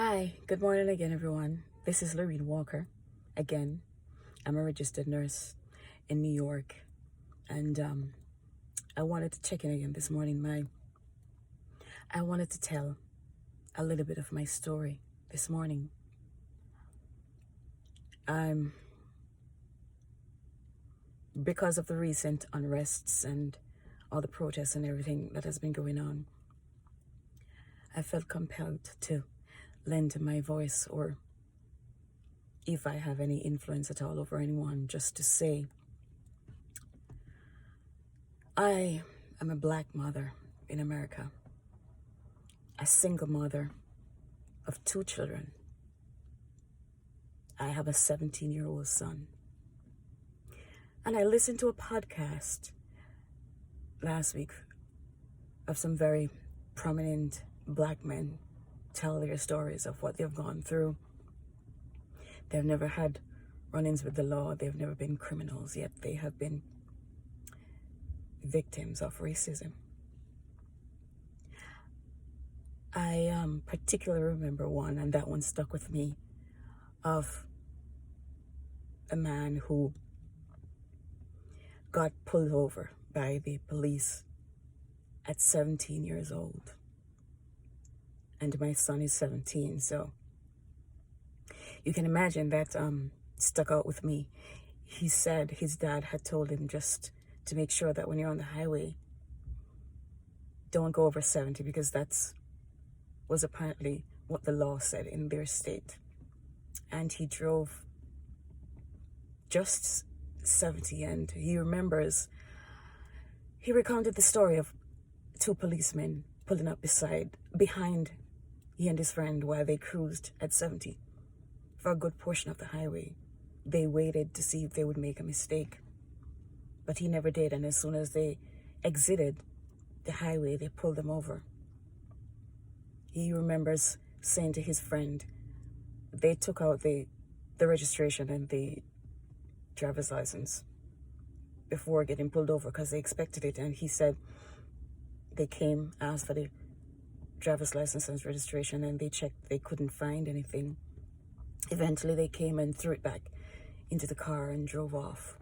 Hi, good morning again, everyone. This is Lorene Walker. Again, I'm a registered nurse in New York, and I wanted to check in again this morning. I wanted to tell a little bit of my story this morning. Because of the recent unrests and all the protests and everything that has been going on, I felt compelled to lend my voice, or if I have any influence at all over anyone, just to say I am a Black mother in America, a single mother of 2 children. I have a 17-year-old son. And I listened to a podcast last week of some very prominent Black men tell their stories of what they've gone through. They've never had run-ins with the law. They've never been criminals, yet they have been victims of racism. I particularly remember one, and that one stuck with me, of a man who got pulled over by the police at 17 years old. And my son is 17, so you can imagine that stuck out with me. He said his dad had told him just to make sure that when you're on the highway, don't go over 70, because was apparently what the law said in their state. And he drove just 70, and he recounted the story of 2 policemen pulling up behind he and his friend while they cruised at 70 for a good portion of the highway. They waited to see if they would make a mistake, but he never did, and as soon as they exited the highway, they pulled them over. He remembers saying to his friend, they took out the registration and the driver's license before getting pulled over because they expected it. And he said they came, asked for the driver's license and registration, and they checked, they couldn't find anything. Eventually they came and threw it back into the car and drove off.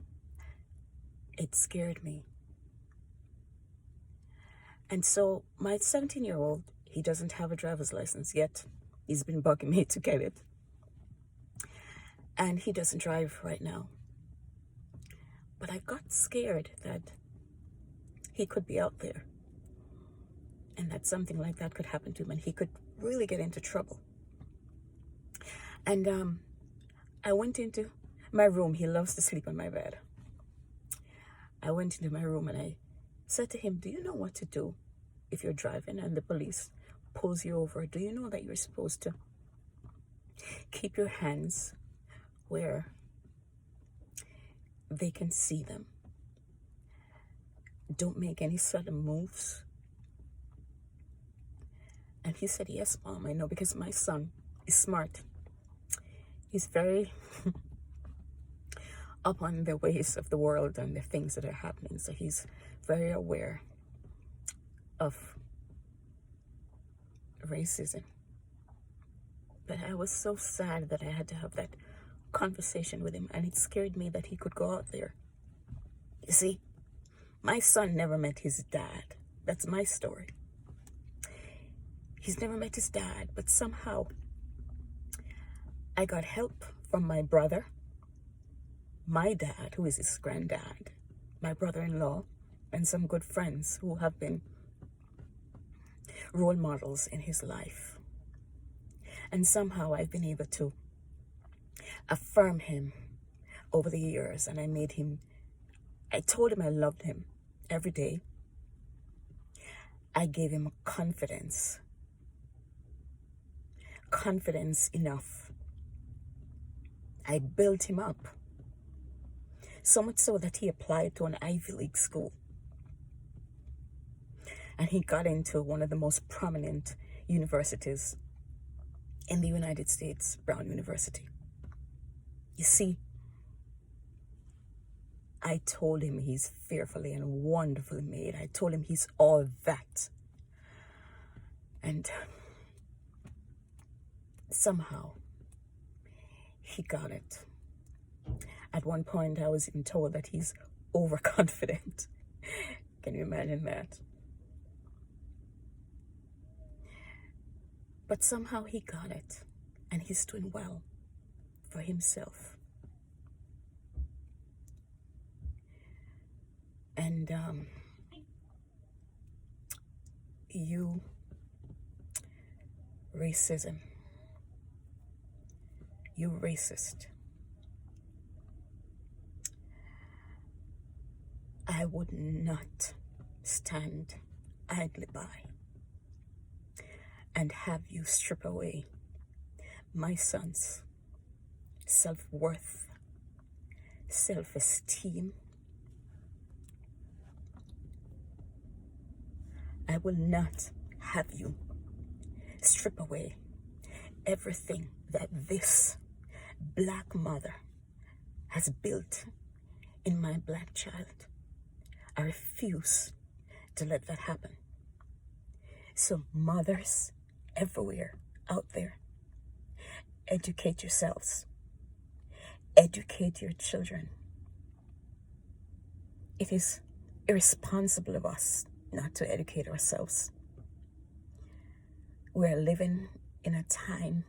It scared me. And so my 17-year-old, he doesn't have a driver's license yet. He's been bugging me to get it. And he doesn't drive right now. But I got scared that he could be out there and that something like that could happen to him and he could really get into trouble. And I went into my room. He loves to sleep on my bed. I went into my room and I said to him, do you know what to do if you're driving and the police pulls you over? Do you know that you're supposed to keep your hands where they can see them? Don't make any sudden moves. And he said, yes, Mom, I know, because my son is smart. He's very up on the ways of the world and the things that are happening. So he's very aware of racism. But I was so sad that I had to have that conversation with him, and it scared me that he could go out there. You see, my son never met his dad. That's my story. He's never met his dad, but somehow I got help from my brother, my dad, who is his granddad, my brother-in-law, and some good friends who have been role models in his life. And somehow I've been able to affirm him over the years, and I told him I loved him every day. I gave him confidence enough. I built him up, so much so that he applied to an Ivy League school. And he got into one of the most prominent universities in the United States, Brown University. You see, I told him he's fearfully and wonderfully made. I told him he's all that. And somehow he got it. At one point, I was even told that he's overconfident. Can you imagine that? But somehow he got it, and he's doing well for himself. And you, racism, you racist, I would not stand idly by and have you strip away my son's self-worth, self-esteem. I will not have you strip away everything that this black mother has built in my black child. I refuse to let that happen. So mothers everywhere out there, educate yourselves. Educate your children. It is irresponsible of us not to educate ourselves. We're living in a time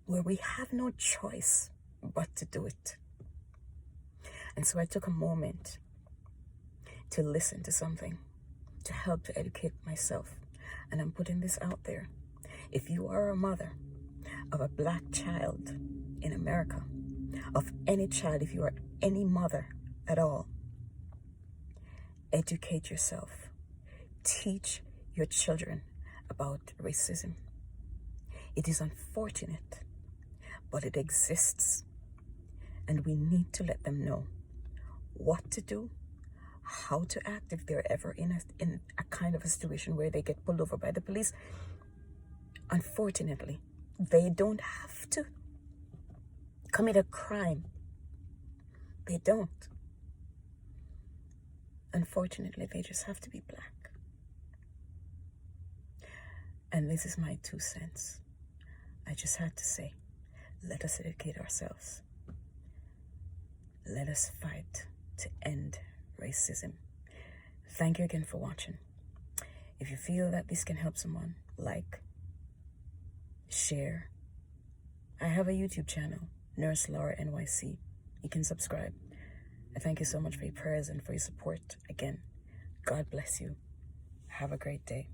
where we have no choice but to do it. And so I took a moment to listen to something, to help to educate myself. And I'm putting this out there. If you are a mother of a black child in America, of any child, if you are any mother at all, educate yourself. Teach your children about racism. It is unfortunate, but it exists. And we need to let them know what to do, how to act if they're ever in a kind of a situation where they get pulled over by the police. Unfortunately, they don't have to commit a crime. They don't. Unfortunately, they just have to be black. And this is my 2 cents. I just had to say, let us educate ourselves. Let us fight to end racism. Thank you again for watching. If you feel that this can help someone, like, share. I have a YouTube channel, Nurse Laura NYC. You can subscribe. I thank you so much for your prayers and for your support. Again, God bless you. Have a great day.